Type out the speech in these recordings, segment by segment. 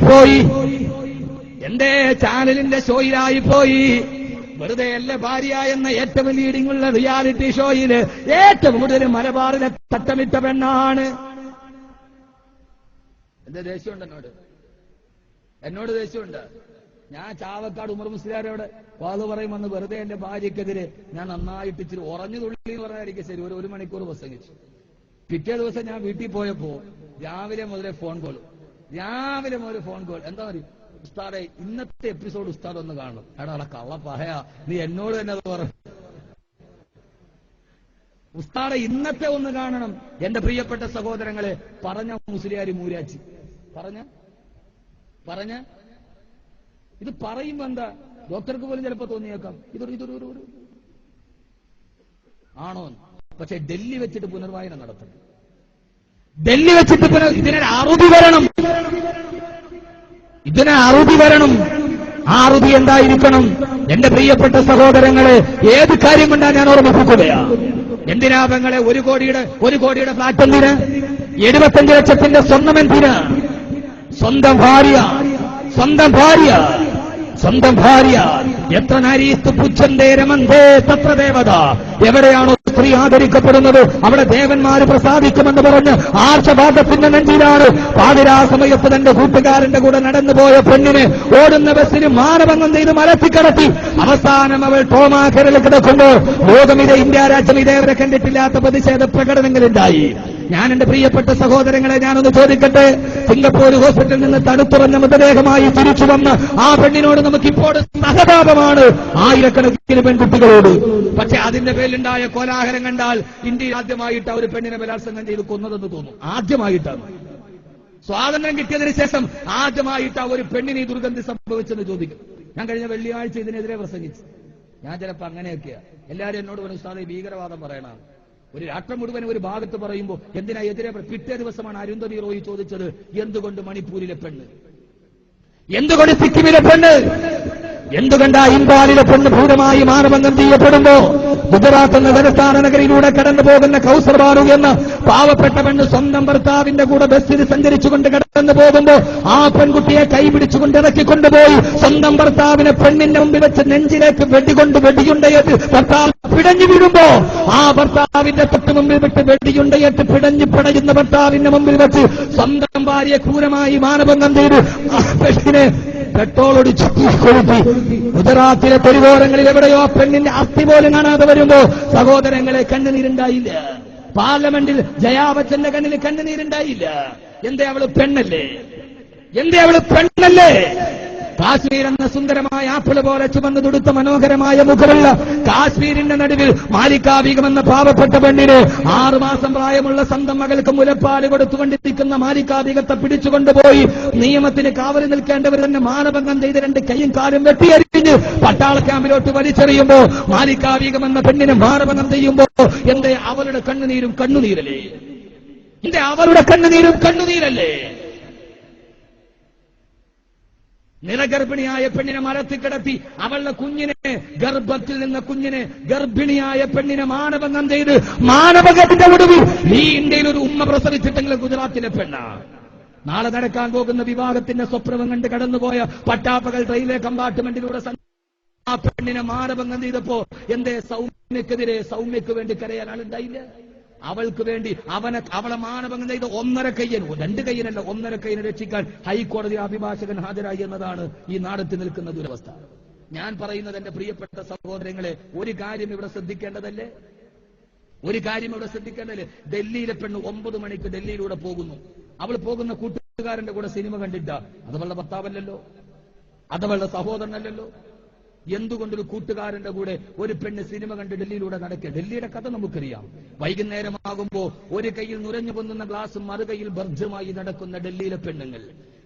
പോയി, എന്റെ ചാനലിന്റെ ഷോയിലായി പോയി. വെറുതെ അല്ല ഭാര്യ എന്ന ഏറ്റവും ലീഡിങ്ങുള്ള റിയാലിറ്റി ഷോയില് ഏറ്റവും കൂടുതൽ മലബാറിലെ തട്ടമിട്ട പെണ്ണാണ്. എന്റെ ദേഷ്യമുണ്ട് എന്നോട് ദേഷ്യമുണ്ട്. ഞാൻ ചാവക്കാട് ഉമർ മുസ്ലിയാരോട് വാത് പറയും വന്ന് വെറുതെ എന്റെ ഭാര്യക്കെതിരെ ഞാൻ നന്നായിട്ട് ഇച്ചിരി ഉറഞ്ഞു തുള്ളി എന്ന് പറഞ്ഞായിരിക്കും ശരി, ഒരു മണിക്കൂർ പ്രസംഗിച്ചു. പിറ്റേ ദിവസം ഞാൻ വീട്ടിൽ പോയപ്പോ രാവിലെ മുതൽ ഫോൺ കോൾ എന്താ പറയും, ഉസ്താദെ ഇന്നത്തെ എപ്പിസോഡ് ഉസ്താദ് ഒന്ന് കാണണം. എടാ കള്ള പറയാ, നീ എന്നോട് തന്നെ അത് പറഞ്ഞു. ഉസ്താദെ ഇന്നത്തെ ഒന്ന് കാണണം. എന്റെ പ്രിയപ്പെട്ട സഹോദരങ്ങളെ, പറഞ്ഞ മുസ്ലിയാരി മൂരാച്ചി പറഞ്ഞ ഇത് പറയുമ്പോ എന്താ ഡോക്ടർക്ക് പോലും ചിലപ്പോ തോന്നിയേക്കാം ഇതൊരു ആണോ. പക്ഷെ ഡൽഹി വെച്ചിട്ട് പുനർവായന നടത്തണം. ഡൽഹി വെച്ചിട്ട് ഇതിനൊരു അറുതി വരണം. ആ അറുതി എന്തായിരിക്കണം? എന്റെ പ്രിയപ്പെട്ട സഹോദരങ്ങളെ, ഏത് കാര്യം കൊണ്ടാണ് ഞാൻ ഓർമ്മിപ്പിക്കുകയാ? എന്തിനാ പെങ്ങളെ ഒരു കോടിയുടെ ഫ്ലാറ്റ് എന്തിന്? 75 ലക്ഷത്തിന്റെ സ്വർണം എന്തിന്? സ്വന്തം ഭാര്യ എത്ര നാരീസ്തു പുച്ഛന്തേ രമന്തേ തത്ര ദേവത. എവിടെയാണോ സ്ത്രീ ആദരിക്കപ്പെടുന്നത് അവിടെ ദേവന്മാര് പ്രസാദിക്കുമെന്ന് പറഞ്ഞ് ആർഷഭാഗത്തിന്റെ നെഞ്ചിലാണ് പാതിരാ സമയത്ത് തന്റെ കൂട്ടുകാരന്റെ കൂടെ നടന്നുപോയ പെണ്ണിനെ ഓടുന്ന ബസ്സിന് മാനഭംഗം ചെയ്ത് മലത്തിക്കടത്തി അവസാനം അവൾ ടോമാക്കരയിൽ കിടക്കുമ്പോൾ ലോകമിത് ഇന്ത്യ രാജ്യം ഇതേവരെ കണ്ടിട്ടില്ലാത്ത പ്രതിഷേധ പ്രകടനങ്ങളുണ്ടായി. ഞാൻ എന്റെ പ്രിയപ്പെട്ട സഹോദരങ്ങളെ ഞാനൊന്ന് ചോദിക്കട്ടെ, സിംഗപ്പൂർ ഹോസ്പിറ്റലിൽ നിന്ന് തണുത്തുറഞ്ഞ മൃതദേഹമായി തിരിച്ചു വന്ന ആ പെണ്ണിനോട് നമുക്കിപ്പോൾ സഹതാപമാണ്, ആയിരക്കണക്കിന് പെൺകുട്ടികളോട്. പക്ഷെ അതിന്റെ പേരിലുണ്ടായ കോലാഹലം കണ്ടാൽ ഇന്ത്യയിൽ ആദ്യമായിട്ട് ഒരു പെണ്ണിനെ ബലാത്സംഗം ചെയ്ത് കൊന്നതെന്ന് തോന്നും. ആദ്യമായിട്ടാണ്, സ്വാതന്ത്ര്യം കിട്ടിയതിനു ശേഷം ആദ്യമായിട്ട് ഒരു പെണ്ണിന് ഈ ദുർഗന്ധി സംഭവിച്ചെന്ന് ചോദിക്കും. ഞാൻ കഴിഞ്ഞ വെള്ളിയാഴ്ച ഇതിനെതിരെ പ്രസംഗിച്ചു. ഞാൻ ചിലപ്പോ അങ്ങനെയൊക്കെയാ. എല്ലാവരും എന്നോട് പറഞ്ഞു ഉസ്താദേ ഭീകരവാദം പറയണം. ഒരു രാഷ്ട്രം മുഴുവൻ ഒരു ഭാഗത്ത് പറയുമ്പോൾ എന്തിനാ എതിരെ? പിറ്റേ ദിവസമാണ് അരുന്ധതി റോയി ചോദിച്ചത്, എന്തുകൊണ്ട് മണിപ്പൂരിലെ പെണ്ണ്, എന്തുകൊണ്ട് സിക്കിമിലെ പെണ്ണ്, എന്തുകൊണ്ടാ ഇംഫാലിലെ പെണ്ണ് ഭൂതമായി മാനഭംഗം ചെയ്യപ്പെടുമ്പോ ഗുജറാത്ത് എന്ന തലസ്ഥാന നഗരിയിലൂടെ കടന്നു പോകുന്ന കൗസർ ബാനു എന്ന പാവപ്പെട്ട പെണ്ണ് സ്വന്തം ഭർത്താവിന്റെ കൂടെ ബസ്സിൽ സഞ്ചരിച്ചുകൊണ്ട് കടന്നു പോകുമ്പോ ആ പെൺകുട്ടിയെ കൈപിടിച്ചുകൊണ്ട് ഇറക്കിക്കൊണ്ടുപോയി സ്വന്തം ഭർത്താവിനെ പെണ്ണിന്റെ മുമ്പിൽ വെച്ച് നെഞ്ചിലേക്ക് വെടിയുണ്ടയേറ്റ് ഭർത്താവ് പിടഞ്ഞു വീഴുമ്പോ ആ ഭർത്താവിന്റെ തൊട്ട് മുമ്പിൽ വിട്ട് വെടിയുണ്ടയേറ്റ് പിടഞ്ഞു പിടയുന്ന ഭർത്താവിന്റെ മുമ്പിൽ വെച്ച് സ്വന്തം ഭാര്യയെ ക്രൂരമായി മാനഭംഗം ചെയ്ത് ആ പെണ്ണിനെ പെട്രോൾ ഒടിച്ചു കൊളുത്തി ഗുജറാത്തിലെ തെരുവോരങ്ങളിൽ എവിടെയോ പെണ്ണിന്റെ അസ്ഥി പോലും കാണാതെ വരുമ്പോ സഹോദരങ്ങളെ കണ്ണുനീരുണ്ടായില്ല. പാർലമെന്റിൽ ജയാ ബച്ചന്റെ കണ്ണിൽ കണ്ണുനീരുണ്ടായില്ല. എന്തേ അവള് പെണ്ണല്ലേ? കാശ്മീർ എന്ന സുന്ദരമായ ആപ്പിള് പോലെ ചുമന്നു തൊടുത്ത മനോഹരമായ മുഖമുള്ള കാശ്മീരിന്റെ നടുവിൽ മാലികാ ബീഗം എന്ന പാവപ്പെട്ട പെണ്ണിന് 6 മാസം പ്രായമുള്ള സ്വന്തം മകൾക്ക് മുലപ്പാല് കൊടുത്തുകൊണ്ടിരിക്കുന്ന മാലികാ ബീഗത്തെ പിടിച്ചുകൊണ്ടുപോയി നിയമത്തിന് കാവൽ നിൽക്കേണ്ടവർ തന്നെ മാനഭംഗം ചെയ്ത് 2 കൈയും കാലും വെട്ടിയരിഞ്ഞ് പട്ടാള ക്യാമ്പിലോട്ട് വലിച്ചെറിയുമ്പോ മാലികാ ബീഗം എന്ന പെണ്ണിനെ മാനഭംഗം ചെയ്യുമ്പോ എന്തേ അവളുടെ കണ്ണുനീരും കണ്ണുനീരല്ലേ? നിലഗർഭിണിയായ പെണ്ണിനെ മരത്തിൽ കിടത്തി അവളുടെ കുഞ്ഞിനെ ഗർഭത്തിൽ നിന്ന ഗർഭിണിയായ പെണ്ണിനെ മാനഭംഗം ചെയ്ത് മാനഭംഗത്തിന്റെ ഒടുവിൽ ഈ ഇന്ത്യയിൽ ഒരു ഉമ്മ പ്രസവിച്ചിട്ടെങ്കിലും ഗുജറാത്തിലെ പെണ്ണ നാളെ നടക്കാൻ പോകുന്ന വിവാഹത്തിന്റെ സ്വപ്നം കണ്ട് കടന്നുപോയ പട്ടാപ്പകൽ റെയിൽവേ കമ്പാർട്ട്മെന്റിലൂടെ ആ പെണ്ണിനെ മാനഭംഗം ചെയ്തപ്പോ എന്തേ സൗമ്യക്ക് വേണ്ടി കരയാൻ ആളുണ്ടായില്ല? അവൾക്ക് വേണ്ടി അവളെ മാനഭംഗം ചെയ്ത് 1.5 കയ്യന് 2 കയ്യനല്ല 1.5 കയ്യനെ രക്ഷിക്കാൻ ഹൈക്കോടതി അഭിഭാഷകൻ ഹാജരായി എന്നതാണ് ഈ നാടത്തിൽ നിൽക്കുന്ന ദുരവസ്ഥ. ഞാൻ പറയുന്നത് എന്റെ പ്രിയപ്പെട്ട സഹോദരങ്ങളെ, ഒരു കാര്യം ഇവിടെ ശ്രദ്ധിക്കേണ്ടതല്ലേ? ഡൽഹിയിലെ പെണ്ണ് 9 മണിക്ക് ഡൽഹിയിലൂടെ പോകുന്നു. അവൾ പോകുന്ന കൂട്ടുകാരന്റെ കൂടെ സിനിമ കണ്ടിട്ട അതവളുടെ ഭർത്താവല്ലല്ലോ, അതവളുടെ സഹോദരനല്ലല്ലോ. എന്തുകൊണ്ടൊരു കൂട്ടുകാരന്റെ കൂടെ ഒരു പെണ്ണ് സിനിമ കണ്ട് ഡൽഹിയിലൂടെ നടക്കുക? ഡൽഹിയുടെ കഥ നമുക്കറിയാം. വൈകുന്നേരമാകുമ്പോ ഒരു കയ്യിൽ നുരഞ്ഞു പൊന്നുന്ന ഗ്ലാസും മറുകൈയിൽ ബർജുമായി നടക്കുന്ന ഡൽഹിയിലെ പെണ്ണുങ്ങൾ.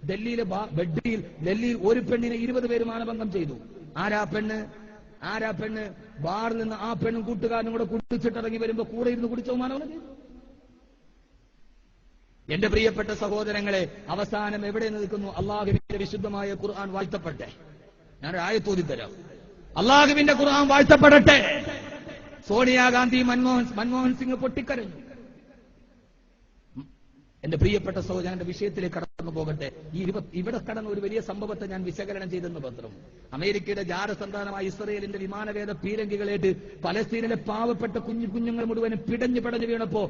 ഡൽഹിയിൽ ഒരു പെണ്ണിനെ 20 പേര് മാനഭംഗം ചെയ്തു. ആരാ പെണ്ണ്? ബാറിൽ നിന്ന് ആ പെണ്ണും കൂട്ടുകാരനും കൂടെ കുടിച്ചിട്ടിറങ്ങി വരുമ്പോ കൂടെ ഇരുന്ന് കുടിച്ചോ മാനഭംഗം ചെയ്തു. എന്റെ പ്രിയപ്പെട്ട സഹോദരങ്ങളെ, അവസാനം എവിടെ നിൽക്കുന്നു? അള്ളാഹുവിന്റെ വിശുദ്ധമായ ഖുർആൻ വാഴ്ത്തപ്പെട്ടെ. ഞാനൊരു ആയത്തോതി തരാം. അള്ളാഹുവിന്റെ ഖുർആൻ വാഴ്ത്തപ്പെടട്ടെ. സോണിയാഗാന്ധി മൻമോഹൻ സിംഗ് പൊട്ടിക്കരഞ്ഞു. എന്റെ പ്രിയപ്പെട്ട സഹോദരൻ, എന്റെ വിഷയത്തിലേക്ക് കടന്നു പോകട്ടെ. ഇവിടെ കടന്ന ഒരു വലിയ സംഭവത്തെ ഞാൻ വിശകലനം ചെയ്തെന്ന് പത്രം. അമേരിക്കയുടെ ജാരസന്താനമായ ഇസ്രയേലിന്റെ വിമാനവേദ പീരങ്കികളേറ്റ് പലസ്തീനിലെ പാവപ്പെട്ട കുഞ്ഞുങ്ങൾ മുഴുവനും പിടഞ്ഞു വീണപ്പോ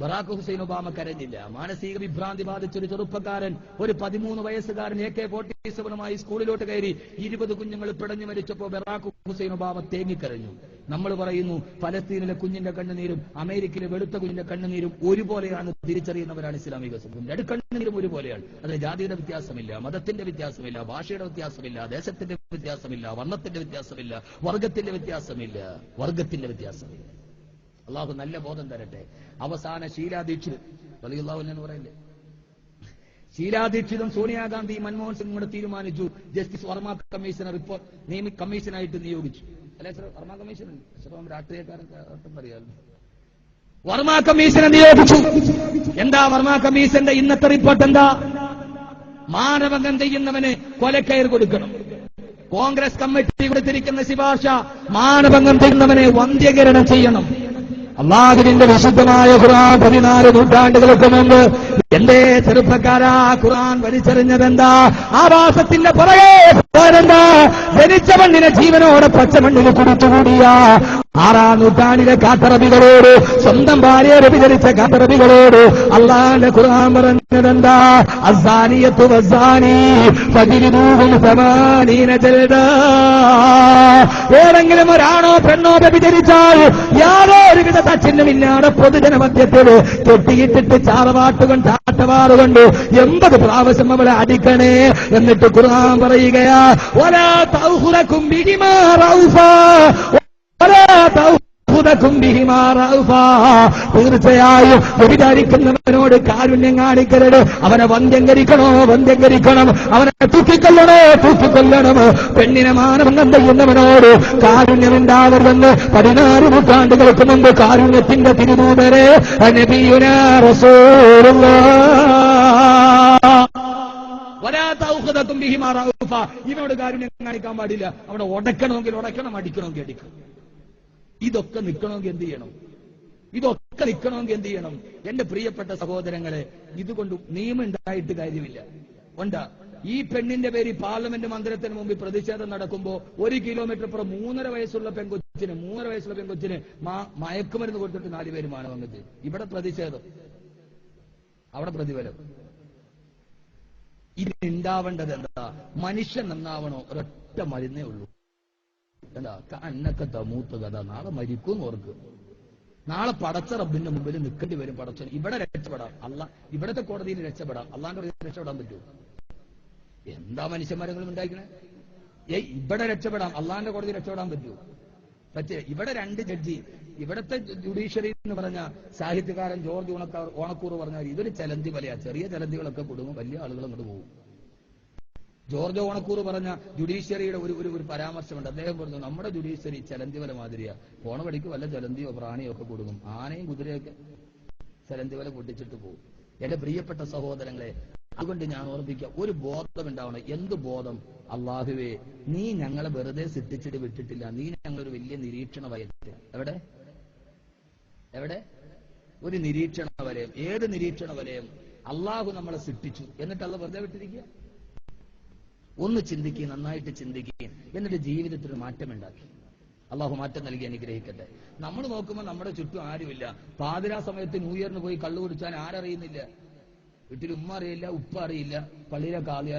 ബറാക് ഹുസൈൻ ഒബാമ കരഞ്ഞില്ല. മാനസിക വിഭ്രാന്തി ബാധിച്ചൊരു ചെറുപ്പക്കാരൻ, ഒരു 13 വയസ്സുകാരൻ AK-47 സ്കൂളിലോട്ട് കയറി 20 കുഞ്ഞുങ്ങൾ പിടഞ്ഞു മരിച്ചപ്പോ ബറാക് ഹുസൈൻ ഒബാമ തേങ്ങിക്കരഞ്ഞു. നമ്മൾ പറയുന്നു ഫലസ്തീനിലെ കുഞ്ഞിന്റെ കണ്ണുനീരും അമേരിക്കയിലെ വെളുത്ത കുഞ്ഞിന്റെ കണ്ണുനീരും ഒരുപോലെയാണ് തിരിച്ചറിയുന്നവരാണ് ഇസ്ലാമിക സമൂഹം. രണ്ട് കണ്ണുനീരും ഒരുപോലെയാണ്. അതിന് ജാതിയുടെ വ്യത്യാസമില്ല, മതത്തിന്റെ വ്യത്യാസമില്ല, ഭാഷയുടെ വ്യത്യാസമില്ല, ദേശത്തിന്റെ വ്യത്യാസമില്ല, വർണ്ണത്തിന്റെ വ്യത്യാസമില്ല, വർഗത്തിന്റെ വ്യത്യാസമില്ല. അള്ളാഹു നല്ല ബോധം തരട്ടെ. അവസാന ഷീലാ ദീക്ഷിത് റളിയല്ലാഹു അൻഹു പറയില്ലേ, ഷീലാ ദീക്ഷിതും സോണിയാഗാന്ധിയും മൻമോഹൻ സിംഗും കൂടെ തീരുമാനിച്ചു ജസ്റ്റിസ് വർമ്മ കമ്മീഷനെ കമ്മീഷനായിട്ട് നിയോഗിച്ചു. അല്ലെ സർ, വർമ്മ കമ്മീഷൻ രാഷ്ട്രീയക്കാരൻ പറയാമല്ലോ. വർമ്മ കമ്മീഷനെ നിയോഗിച്ചു. എന്താ വർമ്മ കമ്മീഷന്റെ ഇന്നത്തെ റിപ്പോർട്ട്? എന്താ? മാനഭംഗം ചെയ്യുന്നവന് കൊലക്കയർ കൊടുക്കണം. കോൺഗ്രസ് കമ്മിറ്റി കൊടുത്തിരിക്കുന്ന ശുപാർശ, മാനഭംഗം ചെയ്യുന്നവനെ വന്ധ്യകരണം ചെയ്യണം. അല്ലാഹുവിന്റെ വിശുദ്ധമായ ഖുർആൻ 14 നൂറ്റാണ്ടുകൾക്ക് മുമ്പ് എന്റെ ചെറുപ്പക്കാരാ ഖുർആൻ വലിച്ചെറിഞ്ഞതെന്താ? ആവാസത്തിന്റെ പുറകെ പോരെന്താ? ജനിച്ച മണ്ണിനെ ജീവനോടെ പച്ചമണ്ണിൽ കുടിച്ചുകൂടിയ 6-ാം നൂറ്റാണ്ടിലെ കാട്ടറബികളോട്, സ്വന്തം ഭാര്യയെ വ്യഭിചരിച്ച കാട്ടറബികളോട് അല്ലാഹുവിന്റെ ഖുർആൻ പറഞ്ഞതെന്താ? അസ്സാനിയത്തു വസ്സാനി ഫജ്ലിദൂഹും 80 ജൽദാ. ഏതെങ്കിലും ഒരാണോ പെണ്ണോ വ്യഭിചരിച്ചാൽ യാതൊരുവിധ ചിഹ്നമില്ലാതെ പൊതുജനമധ്യത്തിൽ കെട്ടിയിട്ടിട്ട് ചാട്ടവാറുകൊണ്ട് 80 പ്രാവശ്യം അവളെ അടിക്കണേ. എന്നിട്ട് ഖുർആൻ പറയുകയാ, വലാ തൗഖുറകും ബിഹിമാ റൗഫാ വലാ തൗഖുറകും ബിഹിമാ റൗഫാ. തീർച്ചയായും വ്യഭിചരിക്കുന്നവനോട് കാരുണ്യം കാണിക്കരുത്. അവനെ വന്ധ്യംകരിക്കണം. അവനെ തൂക്കിക്കൊല്ലണം. പെണ്ണിനെ മാനഭംഗം ചെയ്യുന്നവനോട് കാരുണ്യമുണ്ടാവരുതെന്ന് 14 നൂറ്റാണ്ടുകൾക്ക് മുമ്പ് കാരുണ്യത്തിന്റെ തിരുദൂതരെ നബിയുനാ റസൂലുള്ളാഹ്. വലാ തൗഖുറകും ബിഹിമാ റൗഫാ. ഇവനോട് കാരുണ്യം കാണിക്കാൻ പാടില്ല. അവനെ ഉടക്കണമെങ്കിൽ ഉടക്കണം, അടിക്കണമെങ്കിൽ അടിക്കണം. ഇതൊക്കെ നിൽക്കണമെങ്കിൽ എന്ത് ചെയ്യണം? എന്റെ പ്രിയപ്പെട്ട സഹോദരങ്ങളെ, ഇതുകൊണ്ട് നിയമം ഉണ്ടായിട്ട് കാര്യമില്ല. ഉണ്ടാ ഈ പെണ്ണിന്റെ പേര് പാർലമെന്റ് മന്ദിരത്തിന് മുമ്പിൽ പ്രതിഷേധം നടക്കുമ്പോ 1 കിലോമീറ്റർ അപ്പുറം 3.5 വയസ്സുള്ള പെൺകൊച്ചിന് മയക്കുമരുന്ന് കൊടുത്തിട്ട് 4 പേര് മാനഭംഗം ചെയ്തു. ഇവിടെ പ്രതിഷേധം, അവിടെ പ്രതിഫലം. ഇതിനുണ്ടാവേണ്ടത് എന്താ? മനുഷ്യൻ നന്നാവണോ? ഒരൊറ്റ മരുന്നേ ഉള്ളൂ. എന്താ? അന്നൊക്കെ തമൂത്ത് കഥ. നാളെ മരിക്കും ഓർക്ക്. നാളെ പടച്ച റബ്ബിന്റെ മുമ്പിൽ നിൽക്കേണ്ടി വരും. പടച്ചൻ ഇവിടെ രക്ഷപ്പെടാം, ഇവിടത്തെ കോടതിയിൽ രക്ഷപ്പെടാം, അള്ളാന്റെ രക്ഷപ്പെടാൻ പറ്റുമോ? എന്താ മനുഷ്യന്മാരെങ്കിലും ഉണ്ടാക്കണേ? ഇവിടെ രക്ഷപ്പെടാം, അള്ളാന്റെ കോടതി രക്ഷപ്പെടാൻ പറ്റുമോ? ഇവിടെ 2 ജഡ്ജി, ഇവിടത്തെ ജുഡീഷ്യറി എന്ന് പറഞ്ഞ സാഹിത്യകാരൻ ജോർജ് ഓണക്കൂർ പറഞ്ഞാൽ ഇതൊരു ചലന്തി വലയാ. ചെറിയ ചലന്തികളൊക്കെ കൊടുക്കും, വലിയ ആളുകൾ അങ്ങോട്ട് പോകും. ജോർജ് ഓണക്കൂർ പറഞ്ഞ ജുഡീഷ്യറിയുടെ ഒരു പരാമർശമുണ്ട്. അദ്ദേഹം പറഞ്ഞു, നമ്മുടെ ജുഡീഷ്യറി ചലന്തി വല മാതിരിയാ. പോണ വഴിക്ക് വല്ല ചലന്തിയോ പ്രാണിയോ ഒക്കെ കൊടുക്കും. ആനയും കുതിരയൊക്കെ ചലന്തി വല പൊട്ടിച്ചിട്ട് പോകും. എന്റെ പ്രിയപ്പെട്ട സഹോദരങ്ങളെ, അതുകൊണ്ട് ഞാൻ ഓർമ്മിക്കാം, ഒരു ബോധം ഉണ്ടാവണം. എന്ത് ബോധം? അല്ലാഹുവേ, നീ ഞങ്ങളെ വെറുതെ സൃഷ്ടിച്ചിട്ട് വിട്ടിട്ടില്ല. നീ ഞങ്ങളൊരു വലിയ നിരീക്ഷണ വലയത്തിൽ. എവിടെ ഒരു നിരീക്ഷണ വലയം? ഏത് നിരീക്ഷണ വലയം? അള്ളാഹു നമ്മളെ സൃഷ്ടിച്ചു, എന്നിട്ട് അള്ള വെറുതെ വിട്ടിരിക്കുക? ഒന്ന് ചിന്തിക്കുക, നന്നായിട്ട് ചിന്തിക്കുക, എന്നിട്ട് ജീവിതത്തിൽ മാറ്റമുണ്ടാക്കി. അള്ളാഹു മാറ്റം നൽകി അനുഗ്രഹിക്കട്ടെ. നമ്മൾ നോക്കുമ്പോൾ നമ്മുടെ ചുറ്റും ആരുമില്ല. പാതിരാ സമയത്ത് ന്യൂ ഇയറിന് പോയി കള്ളു കുടിച്ചാൽ ആരറിയുന്നില്ല. വീട്ടിൽ ഉമ്മ അറിയില്ല, ഉപ്പ അറിയില്ല, പള്ളിയിലെ കാളിയാർ